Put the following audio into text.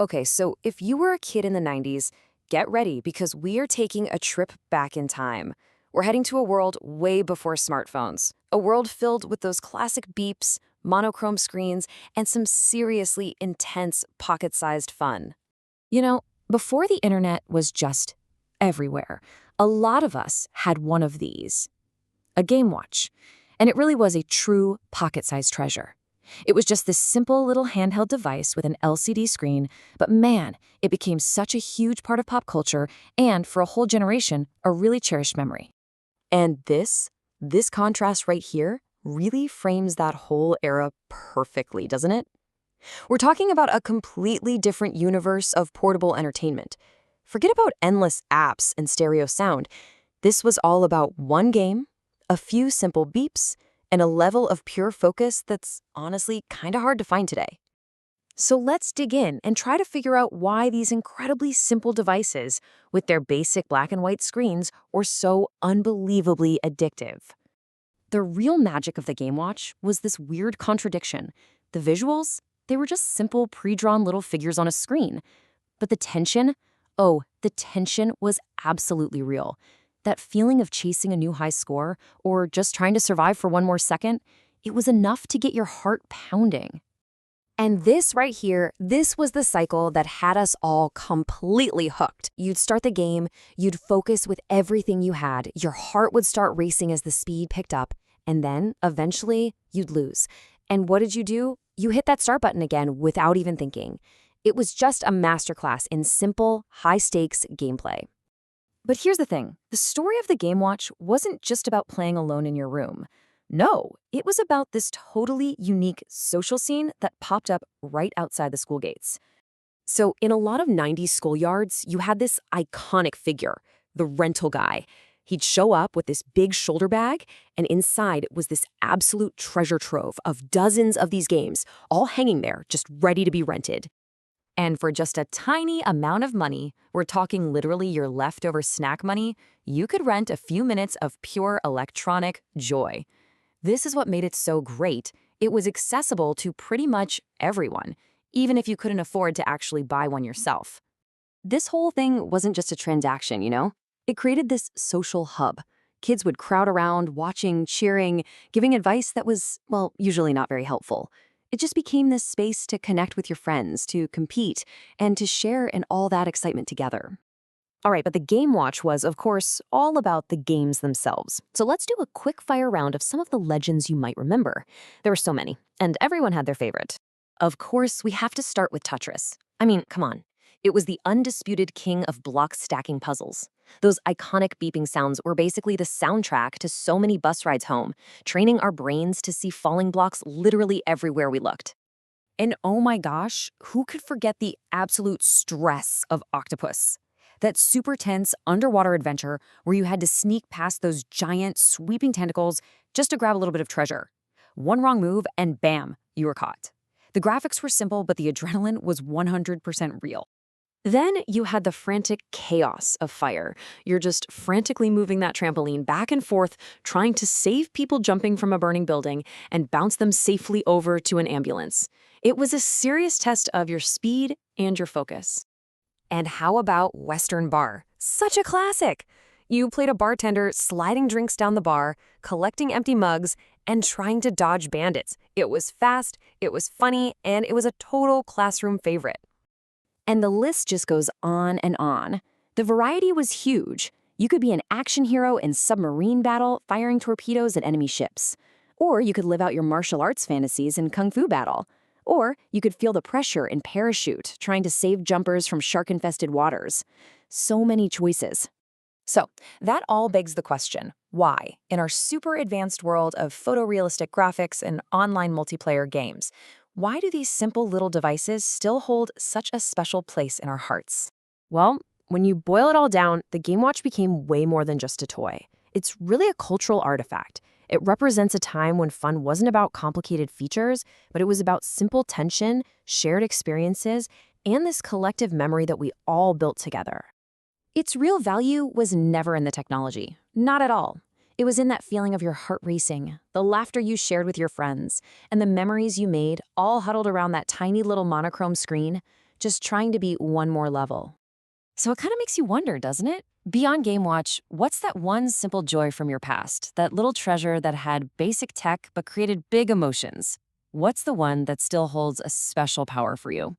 Okay, so if you were a kid in the 90s, get ready because we are taking a trip back in time. We're heading to a world way before smartphones, a world filled with those classic beeps, monochrome screens, and some seriously intense pocket-sized fun. You know, before the internet was just everywhere, a lot of us had one of these, a Gamewatch, and it really was a true pocket-sized treasure. It was just this simple little handheld device with an LCD screen, but man, it became such a huge part of pop culture and, for a whole generation, a really cherished memory. And this contrast right here really frames that whole era perfectly, doesn't it? We're talking about a completely different universe of portable entertainment. Forget about endless apps and stereo sound. This was all about one game, a few simple beeps, and a level of pure focus that's honestly kind of hard to find today. So let's dig in and try to figure out why these incredibly simple devices, with their basic black and white screens, were so unbelievably addictive. The real magic of the Gamewatch was this weird contradiction. The visuals, they were just simple pre-drawn little figures on a screen. But the tension, the tension was absolutely real. That feeling of chasing a new high score or just trying to survive for one more second, it was enough to get your heart pounding. And this right here, this was the cycle that had us all completely hooked. You'd start the game, you'd focus with everything you had, your heart would start racing as the speed picked up, and then, eventually, you'd lose. And what did you do? You hit that start button again without even thinking. It was just a masterclass in simple, high-stakes gameplay. But here's the thing, the story of the Gamewatch wasn't just about playing alone in your room. No, it was about this totally unique social scene that popped up right outside the school gates. So in a lot of 90s schoolyards, you had this iconic figure, the rental guy. He'd show up with this big shoulder bag, and inside was this absolute treasure trove of dozens of these games, all hanging there, just ready to be rented. And for just a tiny amount of money, we're talking literally your leftover snack money, you could rent a few minutes of pure electronic joy. This is what made it so great. It was accessible to pretty much everyone, even if you couldn't afford to actually buy one yourself. This whole thing wasn't just a transaction, you know? It created this social hub. Kids would crowd around, watching, cheering, giving advice that was, well, usually not very helpful. It just became this space to connect with your friends, to compete, and to share in all that excitement together. All right, but the Gamewatch was, of course, all about the games themselves. So let's do a quick fire round of some of the legends you might remember. There were so many, and everyone had their favorite. Of course, we have to start with Tetris. I mean, come on. It was the undisputed king of block stacking puzzles. Those iconic beeping sounds were basically the soundtrack to so many bus rides home, training our brains to see falling blocks literally everywhere we looked. And oh my gosh, who could forget the absolute stress of Octopus? That super tense underwater adventure where you had to sneak past those giant sweeping tentacles just to grab a little bit of treasure. One wrong move and bam, you were caught. The graphics were simple, but the adrenaline was 100% real. Then you had the frantic chaos of fire. You're just frantically moving that trampoline back and forth, trying to save people jumping from a burning building and bounce them safely over to an ambulance. It was a serious test of your speed and your focus. And how about Western Bar? Such a classic! You played a bartender sliding drinks down the bar, collecting empty mugs, and trying to dodge bandits. It was fast, it was funny, and it was a total classroom favorite. And the list just goes on and on. The variety was huge. You could be an action hero in submarine battle, firing torpedoes at enemy ships. Or you could live out your martial arts fantasies in kung fu battle. Or you could feel the pressure in parachute, trying to save jumpers from shark-infested waters. So many choices. So that all begs the question, why, in our super advanced world of photorealistic graphics and online multiplayer games, why do these simple little devices still hold such a special place in our hearts? Well, when you boil it all down, the Gamewatch became way more than just a toy. It's really a cultural artifact. It represents a time when fun wasn't about complicated features, but it was about simple tension, shared experiences, and this collective memory that we all built together. Its real value was never in the technology, not at all. It was in that feeling of your heart racing, the laughter you shared with your friends, and the memories you made all huddled around that tiny little monochrome screen, just trying to be one more level. So it kind of makes you wonder, doesn't it? Beyond Gamewatch, what's that one simple joy from your past? That little treasure that had basic tech but created big emotions? What's the one that still holds a special power for you?